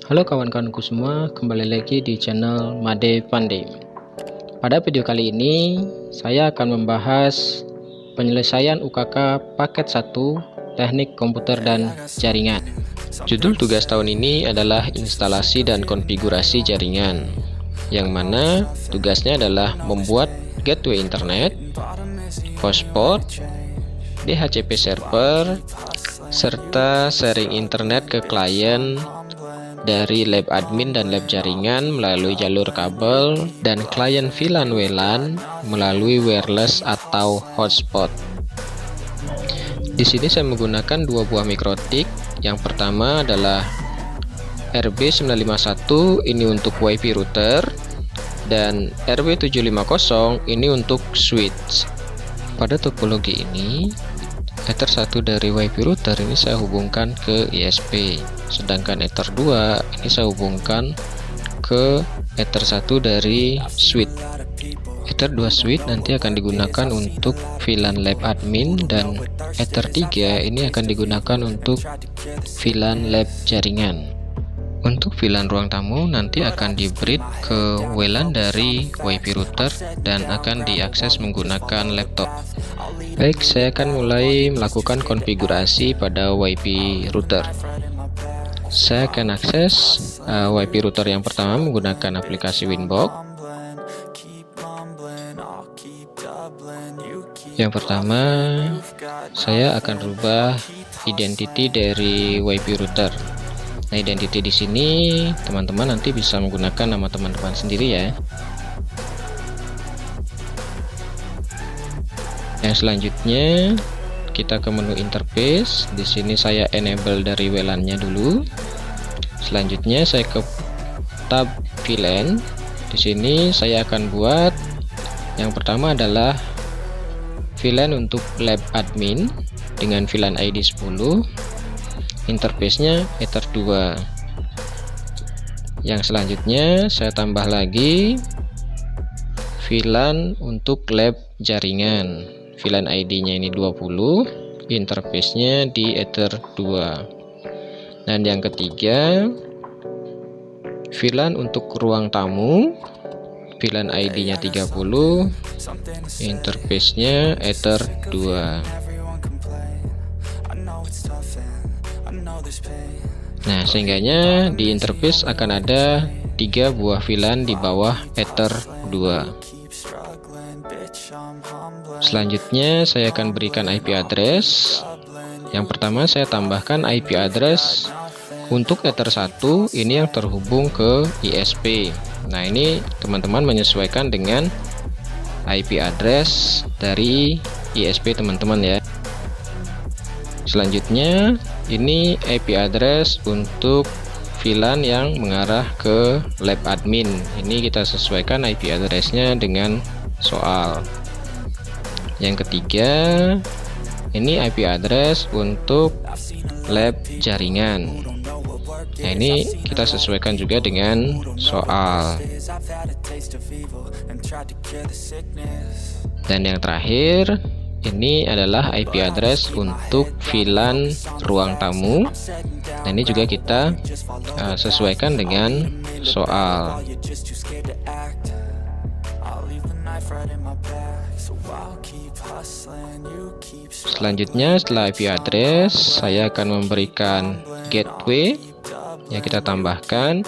Halo kawan-kawanku semua, kembali lagi di channel Made Pandey. Pada video kali ini, saya akan membahas penyelesaian UKK paket 1 Teknik Komputer dan Jaringan. Judul tugas tahun ini adalah instalasi dan konfigurasi jaringan, yang mana tugasnya adalah membuat gateway internet, hotspot, DHCP server, serta sharing internet ke klien dari lab admin dan lab jaringan melalui jalur kabel, dan klien VLAN WLAN melalui wireless atau hotspot. Di sini saya menggunakan dua buah mikrotik. Yang pertama adalah RB951, ini untuk WiFi router, dan RB750 ini untuk switch. Pada topologi ini, Ether 1 dari WiFi router ini saya hubungkan ke ISP, sedangkan Ether 2 ini saya hubungkan ke Ether 1 dari switch. Ether 2 switch nanti akan digunakan untuk VLAN lab admin, dan Ether 3 ini akan digunakan untuk VLAN lab jaringan. Untuk VLAN ruang tamu nanti akan di-bridge ke WLAN dari WiFi router dan akan diakses menggunakan laptop. Baik, saya akan mulai melakukan konfigurasi pada WiFi router. Saya akan akses WiFi router yang pertama menggunakan aplikasi Winbox. Yang pertama, saya akan rubah identity dari WiFi router. Nah, identity di sini teman-teman nanti bisa menggunakan nama teman-teman sendiri ya. Yang selanjutnya kita ke menu interface. Di sini saya enable dari WLAN-nya dulu. Selanjutnya saya ke tab VLAN. Di sini saya akan buat yang pertama adalah VLAN untuk lab admin dengan VLAN ID 10. Interface-nya Ether 2. Yang selanjutnya saya tambah lagi VLAN untuk lab jaringan. VLAN ID-nya ini 20, interface-nya di Ether 2. Dan yang ketiga, VLAN untuk ruang tamu, VLAN ID-nya 30, interface-nya Ether 2. Nah, sehingganya di interface akan ada 3 buah VLAN di bawah Ether 2. Selanjutnya saya akan berikan IP address. Yang pertama saya tambahkan IP address untuk Ether 1 ini yang terhubung ke ISP. Nah, ini teman-teman menyesuaikan dengan IP address dari ISP teman-teman ya. Selanjutnya ini IP address untuk VLAN yang mengarah ke lab admin. Ini kita sesuaikan IP address-nya dengan soal. Yang ketiga, ini IP address untuk lab jaringan. Nah, ini kita sesuaikan juga dengan soal. Dan yang terakhir, ini adalah IP address untuk VLAN ruang tamu. Nah, ini juga kita sesuaikan dengan soal. Selanjutnya setelah IP address, saya akan memberikan gateway yang kita tambahkan.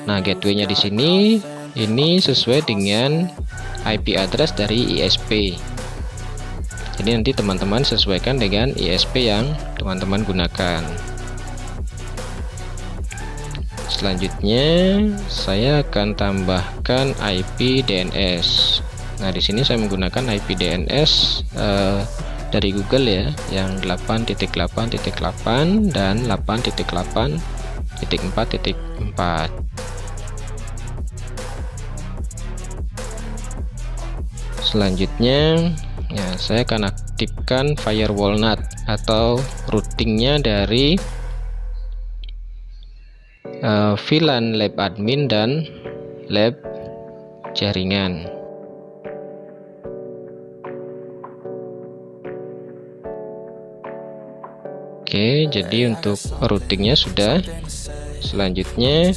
Nah, gateway-nya di sini ini sesuai dengan IP address dari ISP. Jadi nanti teman-teman sesuaikan dengan ISP yang teman-teman gunakan. Selanjutnya saya akan tambahkan IP DNS. Nah, di sini saya menggunakan IP DNS dari Google ya, yang 8.8.8 dan 8.8.4.4. Selanjutnya ya, saya akan aktifkan firewall NAT atau routingnya dari VLAN lab admin dan lab jaringan. Oke, jadi untuk routingnya sudah. Selanjutnya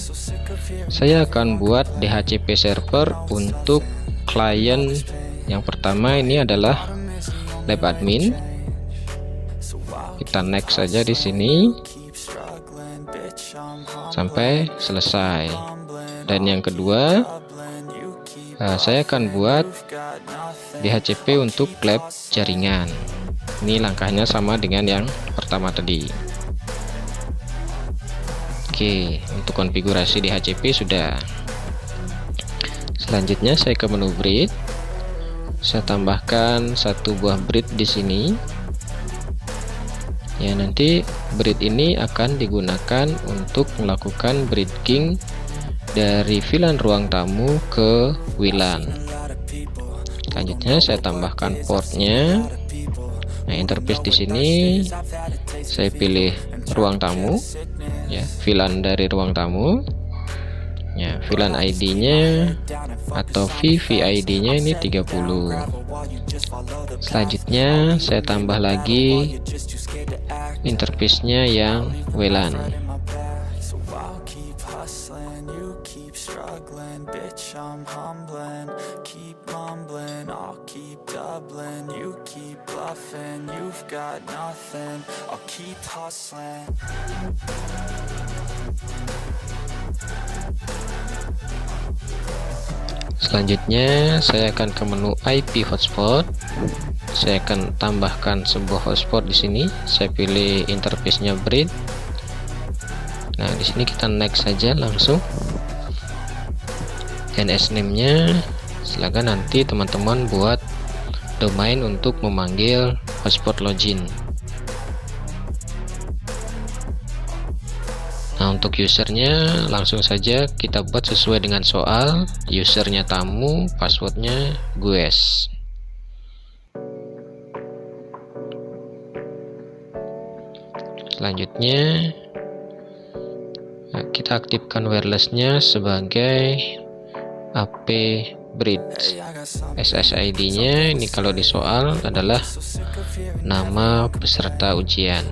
saya akan buat DHCP server untuk klien. Yang pertama ini adalah lab admin. Kita next saja di sini sampai selesai. Dan yang kedua, saya akan buat DHCP untuk lab jaringan. Ini langkahnya sama dengan yang pertama tadi. Oke, untuk konfigurasi DHCP sudah. Selanjutnya saya ke menu bridge. Saya tambahkan satu buah bridge di sini. Ya, nanti bridge ini akan digunakan untuk melakukan bridging dari VLAN ruang tamu ke WLAN. Selanjutnya saya tambahkan portnya. Nah, interface di sini saya pilih ruang tamu, ya, VLAN dari ruang tamu. Ya, VLAN ID-nya atau VVID-nya ini 30. Selanjutnya saya tambah lagi interface-nya yang WLAN. Selanjutnya saya akan ke menu IP hotspot. Saya akan tambahkan sebuah hotspot di sini. Saya pilih interface-nya bridge. Nah, di sini kita next saja langsung. NS name-nya silakan nanti teman-teman buat domain untuk memanggil hotspot login. Nah, untuk usernya langsung saja kita buat sesuai dengan soal. Usernya tamu, passwordnya guys. Selanjutnya kita aktifkan wirelessnya sebagai AP bridge. SSID-nya ini kalau di soal adalah nama peserta ujian.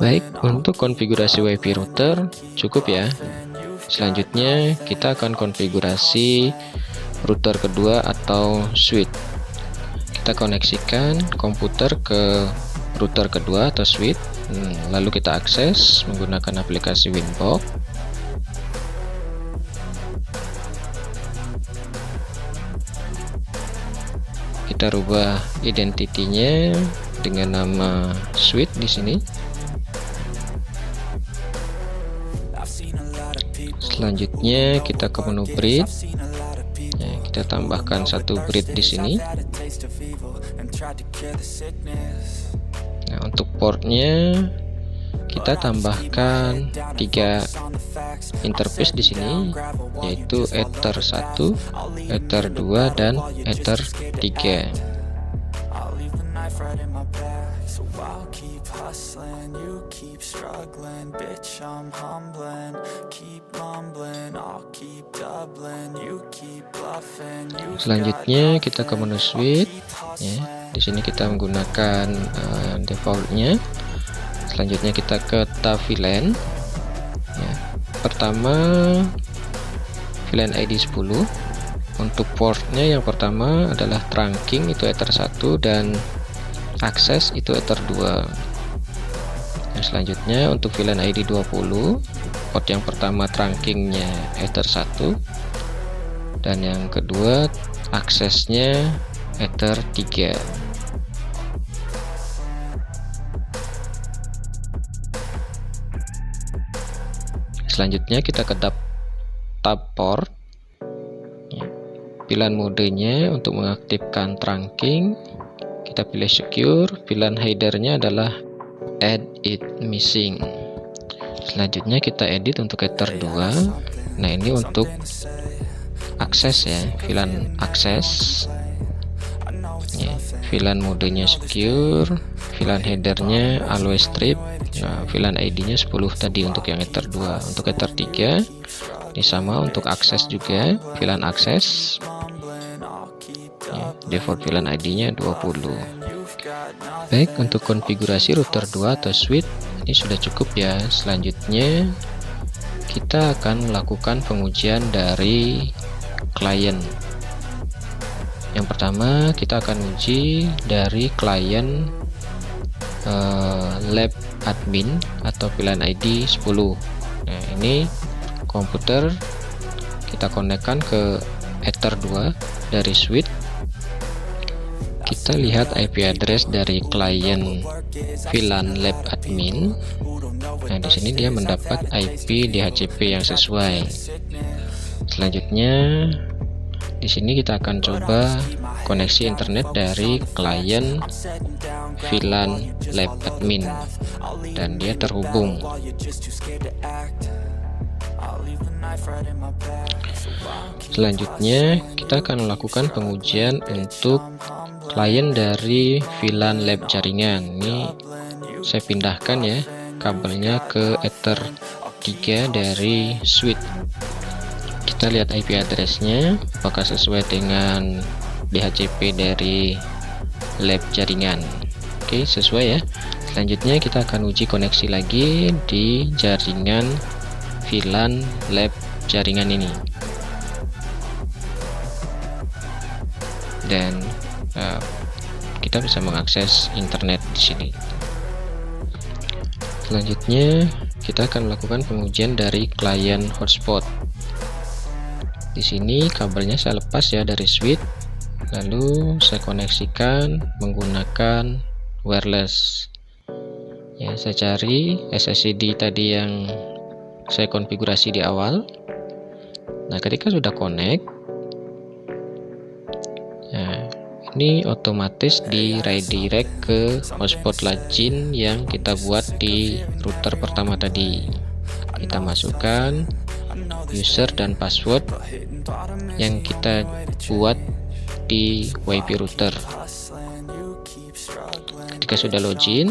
Baik, untuk konfigurasi WiFi router cukup ya. Selanjutnya kita akan konfigurasi router kedua atau switch. Kita koneksikan komputer ke router kedua atau switch. Lalu kita akses menggunakan aplikasi Winbox. Kita rubah identitinya dengan nama switch di sini. Selanjutnya kita ke menu bridge. Ya, kita tambahkan satu bridge di sini. Nah, untuk portnya kita tambahkan 3 interface di sini, yaitu Ether 1, Ether 2, dan Ether 3. Selanjutnya kita ke menu switch. Ya, di sini kita menggunakan defaultnya. Selanjutnya kita ke tab VLAN. Ya, pertama VLAN ID 10. Untuk portnya yang pertama adalah trunking, itu Ether 1, dan akses itu Ether 2. Nah, selanjutnya untuk VLAN ID 20, port yang pertama trunkingnya Ether 1, dan yang kedua aksesnya Ether 3. Selanjutnya kita ke tab port. Pilihan modenya untuk mengaktifkan trunking kita pilih secure. Pilihan headernya adalah add it missing. Selanjutnya kita edit untuk Ether 2. Nah, ini untuk akses ya, VLAN akses ya. VLAN modenya secure, VLAN headernya always strip. Nah, VLAN ID nya 10 tadi untuk yang Ether 2. Untuk Ether 3 Ini sama untuk akses juga, VLAN akses. Ya, default VLAN ID-nya 20. Baik, untuk konfigurasi router 2 atau switch ini sudah cukup ya. Selanjutnya kita akan melakukan pengujian dari klien. Yang pertama kita akan uji dari klien lab admin atau VLAN ID 10. Nah, ini komputer kita konekkan ke Ether 2 dari switch. Kita lihat IP address dari klien VLAN lab admin. Nah, di sini dia mendapat IP DHCP yang sesuai. Selanjutnya di sini kita akan coba koneksi internet dari klien VLAN lab admin dan dia terhubung. Selanjutnya kita akan melakukan pengujian untuk klien dari VLAN lab jaringan. Ini saya pindahkan ya kabelnya ke Ether 3 dari switch. Kita lihat IP address-nya apakah sesuai dengan DHCP dari lab jaringan. Oke, sesuai ya. Selanjutnya kita akan uji koneksi lagi di jaringan VLAN lab jaringan ini. Dan kita bisa mengakses internet di sini. Selanjutnya kita akan melakukan pengujian dari klien hotspot. Di sini kabelnya saya lepas ya dari switch, lalu saya koneksikan menggunakan wireless. Ya, saya cari SSID tadi yang saya konfigurasi di awal. Nah, ketika sudah connect, nah, ini otomatis di redirect ke hotspot login yang kita buat di router pertama tadi. Kita masukkan user dan password yang kita buat di WiFi router. Ketika sudah login,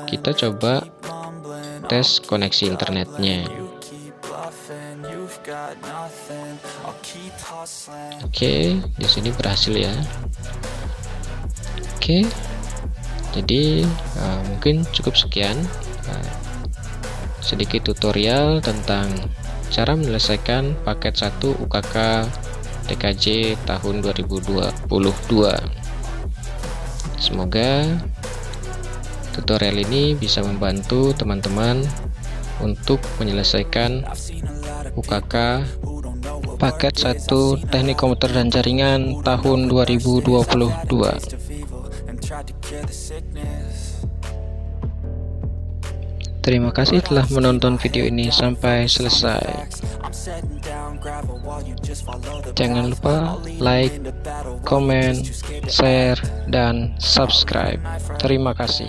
kita coba tes koneksi internetnya. Oke, di sini berhasil ya. Oke, jadi mungkin cukup sekian sedikit tutorial tentang cara menyelesaikan paket 1 UKK TKJ tahun 2022. Semoga tutorial ini bisa membantu teman-teman untuk menyelesaikan UKK paket 1 Teknik Komputer dan Jaringan tahun 2022. Terima kasih telah menonton video ini sampai selesai. Jangan lupa like, komen, share, dan subscribe. Terima kasih.